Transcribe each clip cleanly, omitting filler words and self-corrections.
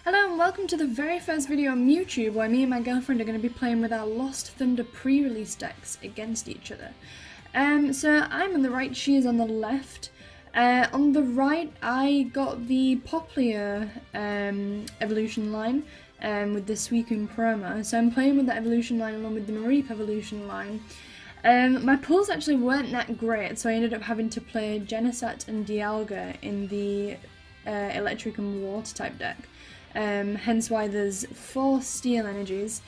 Hello and welcome to the very first video on YouTube where me and my girlfriend are going to be playing with our Lost Thunder pre-release decks against each other. So I'm on the right, she is on the left. On the right I got the Poplar evolution line with the Suicune promo, so I'm playing with that evolution line along with the Mareep evolution line. My pulls actually weren't that great, so I ended up having to play Genesat and Dialga in the electric and water type deck. Hence why there's 4 steel energies.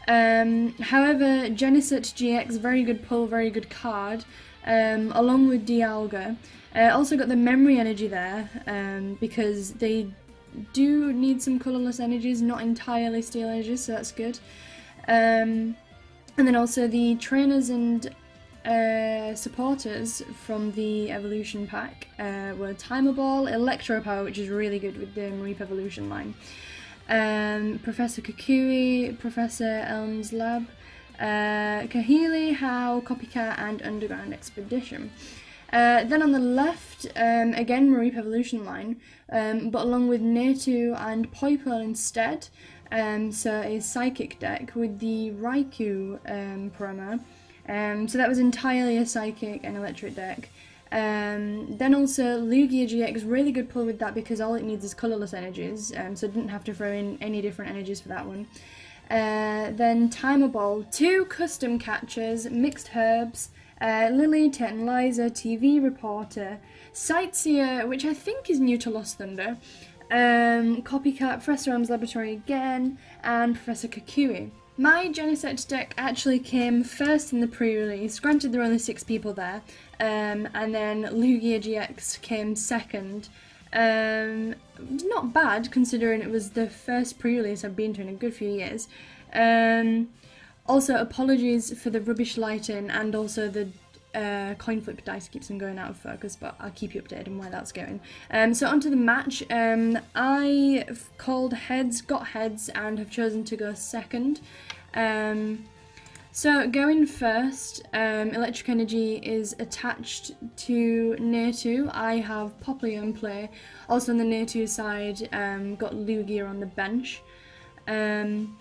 However, Genesat GX, very good pull, very good card, along with Dialga. Also got the memory energy there, because they do need some colourless energies, not entirely steel energies, so that's good. And then also the trainers and supporters from the evolution pack were Timer Ball, Electro Power, which is really good with the Mareep evolution line, Professor Kukui, Professor Elm's Lab, Kahili, How, Copycat, and Underground Expedition. Then on the left, again Mareep evolution line, but along with Xatu and Poipole instead. So a psychic deck with the Raikou promo. So that was entirely a psychic and electric deck. Then also Lugia GX, really good pull with that because all it needs is colourless energies, so I didn't have to throw in any different energies for that one. Then Timer Ball, 2 custom catchers, Mixed Herbs, Lily, Liza, TV Reporter, Sightseer, which I think is new to Lost Thunder, Copycat, Professor Elm's Laboratory again, and Professor Kukui. My Genesat deck actually came first in the pre-release, granted there were only 6 people there, and then Lugia GX came second. Not bad considering it was the first pre-release I've been to in a good few years. Also apologies for the rubbish lighting and also the coin flip dice keeps on going out of focus, but I'll keep you updated on where that's going. So onto the match, I called heads, got heads, and have chosen to go second. So going first, electric energy is attached to Xatu. I have Poplar in play. Also on the Xatu side, got Lugia on the bench. Then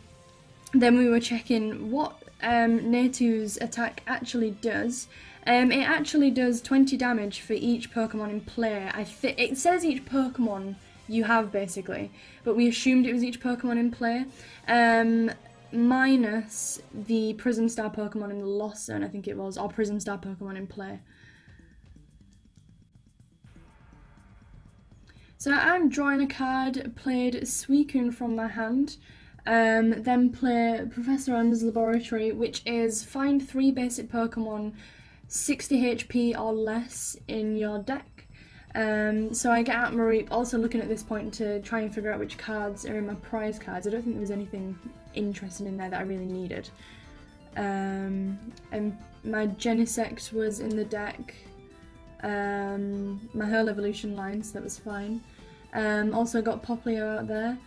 we were checking what Xatu's attack actually does. It actually does 20 damage for each Pokemon in play. It says each Pokemon you have basically, but we assumed it was each Pokemon in play, minus the Prism Star Pokemon in the Lost Zone, I think it was, or Prism Star Pokemon in play. So I'm drawing a card, played Suicune from my hand. Then play Professor Elm's Laboratory, which is find 3 basic Pokemon 60 HP or less in your deck. So I get out Mareep, also looking at this point to try and figure out which cards are in my prize cards. I don't think there was anything interesting in there that I really needed. And my Genesect was in the deck, my whole evolution line, so that was fine. Also got Poplar out there.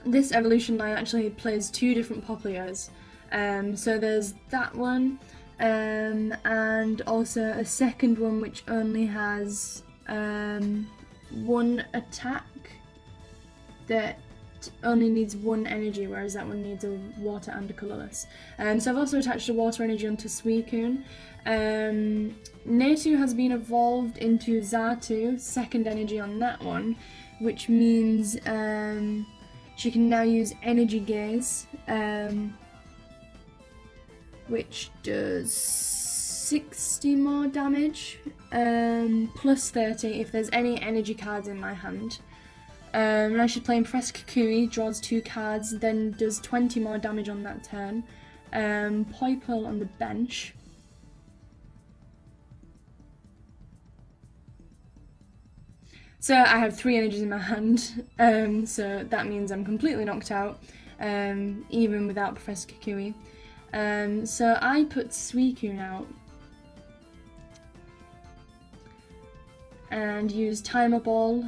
This evolution line actually plays 2 different Poplars. So there's that one, and also a second one which only has 1 attack that only needs 1 energy, whereas that one needs a water and a colourless. So I've also attached a water energy onto Suicune. Xatu has been evolved into Xatu, second energy on that one, which means she can now use Energy Gaze, which does 60 more damage, plus 30 if there's any energy cards in my hand. And I should play Professor Kukui, draws 2 cards, then does 20 more damage on that turn. Poipole on the bench. So I have 3 energies in my hand, so that means I'm completely knocked out, even without Professor Kukui. So I put Suicune out and used Timer Ball,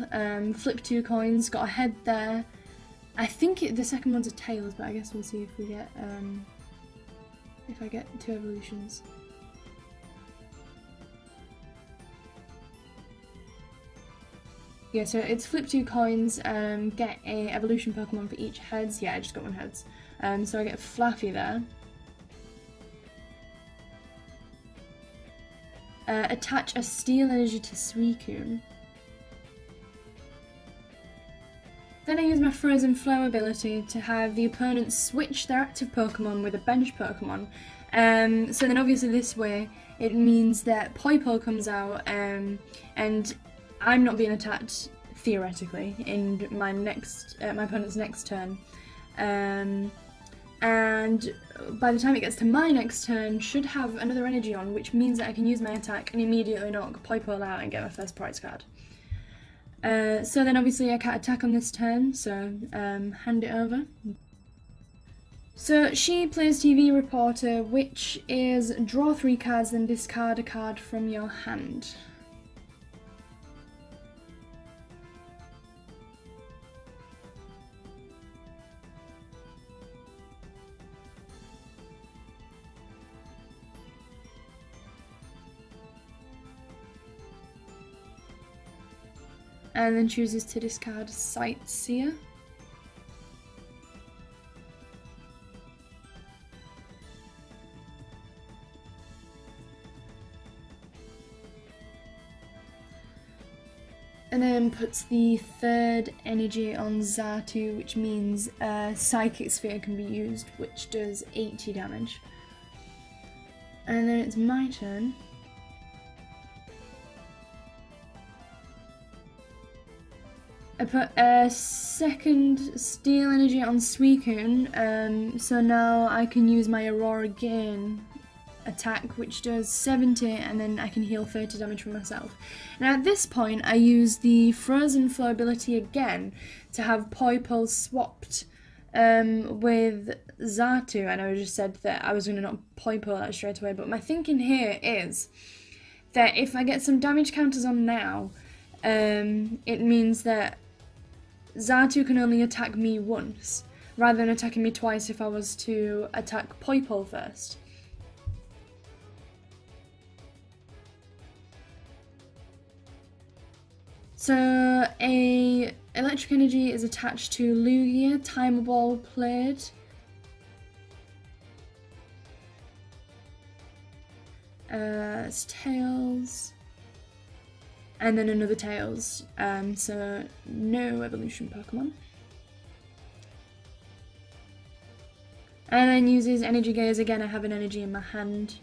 flip 2 coins, got a head there. I think the second one's a tails, but I guess we'll see if we get if I get 2 evolutions. Yeah, so it's flip 2 coins, get a evolution Pokemon for each heads. Yeah, I just got 1 heads. So I get Flaffy there. Attach a Steel Energy to Suicune. Then I use my Frozen Flow ability to have the opponent switch their active Pokemon with a bench Pokemon. So then obviously this way it means that Poipole comes out and I'm not being attacked theoretically in my opponent's next turn. And by the time it gets to my next turn, should have another energy on, which means that I can use my attack and immediately knock Poipole out and get my first prize card. So then obviously I can't attack on this turn, so hand it over. So she plays TV Reporter, which is draw 3 cards, then discard a card from your hand. And then chooses to discard Sightseer. And then puts the 3rd energy on Xatu, which means Psychic Sphere can be used, which does 80 damage. And then it's my turn. I put a 2nd Steel Energy on Suicune, so now I can use my Aurora Gain attack, which does 70, and then I can heal 30 damage from myself. Now at this point I use the Frozen Flow ability again to have Poipole swapped with Xatu. I know I just said that I was going to knock Poipole out straight away, but my thinking here is that if I get some damage counters on now, it means that Xatu can only attack me once, rather than attacking me twice if I was to attack Poipole first. So a Electric Energy is attached to Lugia, Timer Ball played. It's Tails. And then another Tails, so no evolution Pokemon. And then uses Energy Gaze. Again, I have an energy in my hand.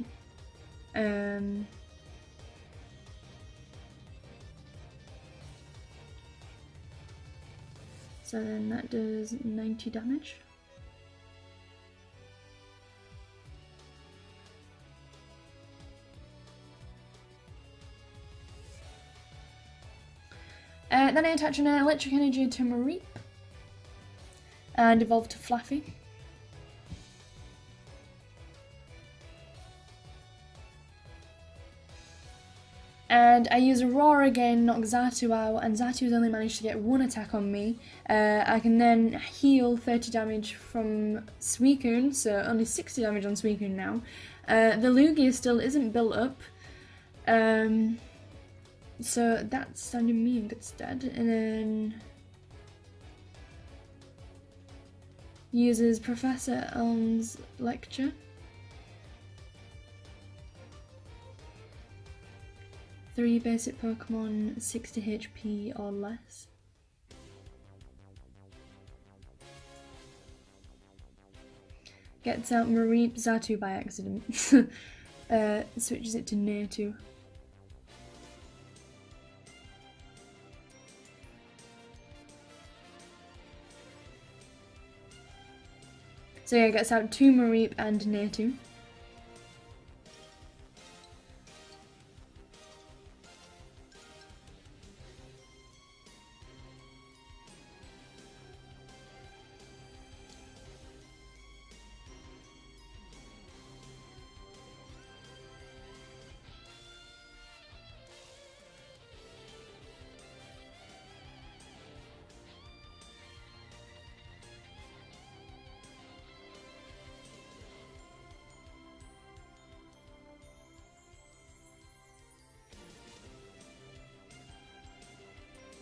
So then that does 90 damage. Then I attach an Electric Energy to Mareep and evolve to Flaffy. And I use Aurora again, knock Xatu out, and Xatu's only managed to get 1 attack on me. I can then heal 30 damage from Suicune, so only 60 damage on Suicune now. The Lugia still isn't built up. So that's standing me in good stead, and then uses Professor Elm's lecture. 3 basic Pokemon, 60 HP or less. Gets out Mareep Xatu by accident. Switches it to Xatu. So yeah, gets out 2 Mareep and Xatu.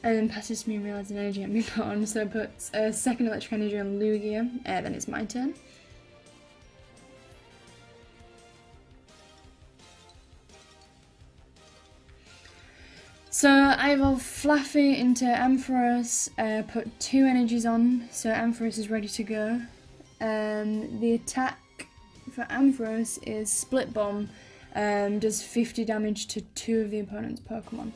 And then passes to me and realizes an energy at me put on, so it puts a second electric energy on Lugia, then it's my turn. So I evolve Fluffy into Ampharos, put 2 energies on, so Ampharos is ready to go. The attack for Ampharos is Split Bomb, does 50 damage to 2 of the opponent's Pokemon.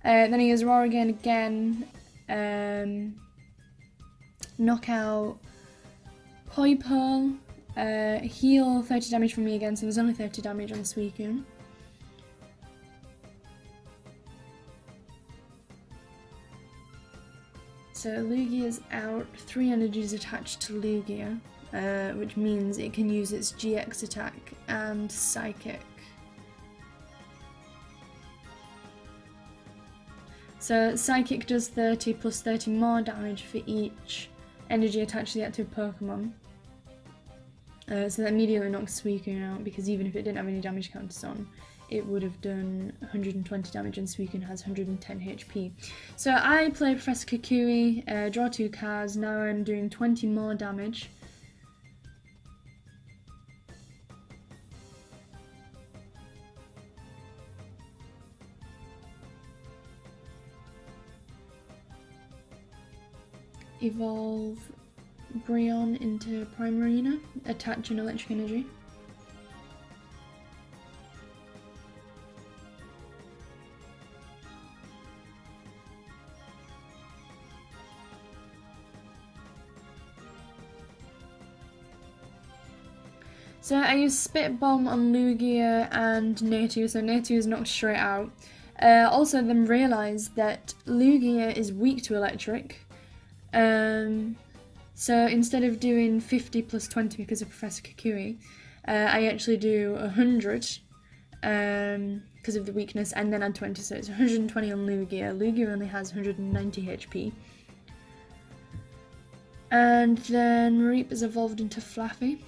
Then he has Roar again, Knockout, Poipole, heal 30 damage from me again, so there's only 30 damage on Suicune. So Lugia is out, 3 energies attached to Lugia, which means it can use its GX attack and Psychic. So Psychic does 30 plus 30 more damage for each energy attached to the active Pokemon. So that immediately knocks Suicune out, because even if it didn't have any damage counters on, it would have done 120 damage, and Suicune has 110 HP. So I play Professor Kukui, draw 2 cards, now I'm doing 20 more damage. Evolve Brionne into Primarina, attach an electric energy. So I use Spit Bomb on Lugia and Xatu, so Xatu is knocked straight out. Also then realised that Lugia is weak to electric. So instead of doing 50 plus 20 because of Professor Kukui, I actually do 100 because of the weakness, and then add 20, so it's 120 on Lugia. Lugia only has 190 HP. And then Reap is evolved into Fluffy.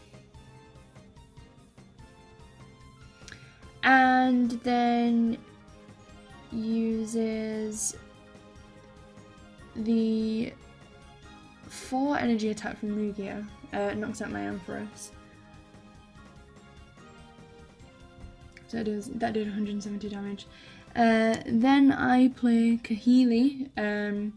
And then uses the 4 energy attack from Lugia, knocks out my Ampharos. So that did 170 damage. Then I play Kahili.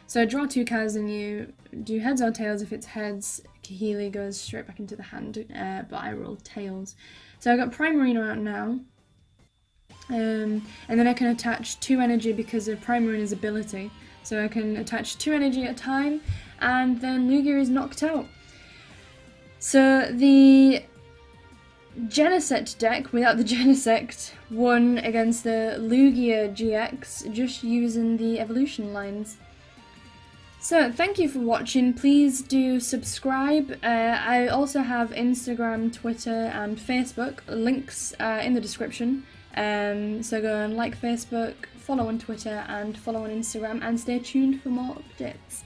So I draw 2 cards and you do heads or tails. If it's heads, Kahili goes straight back into the hand, but I roll tails. So I got Primarina out now. And then I can attach 2 energy because of Primarina's ability. So I can attach 2 energy at a time, and then Lugia is knocked out. So the Genesect deck, without the Genesect, won against the Lugia GX, just using the evolution lines. So thank you for watching. Please do subscribe. I also have Instagram, Twitter and Facebook, links in the description. So go and like Facebook, follow on Twitter and follow on Instagram, and stay tuned for more updates.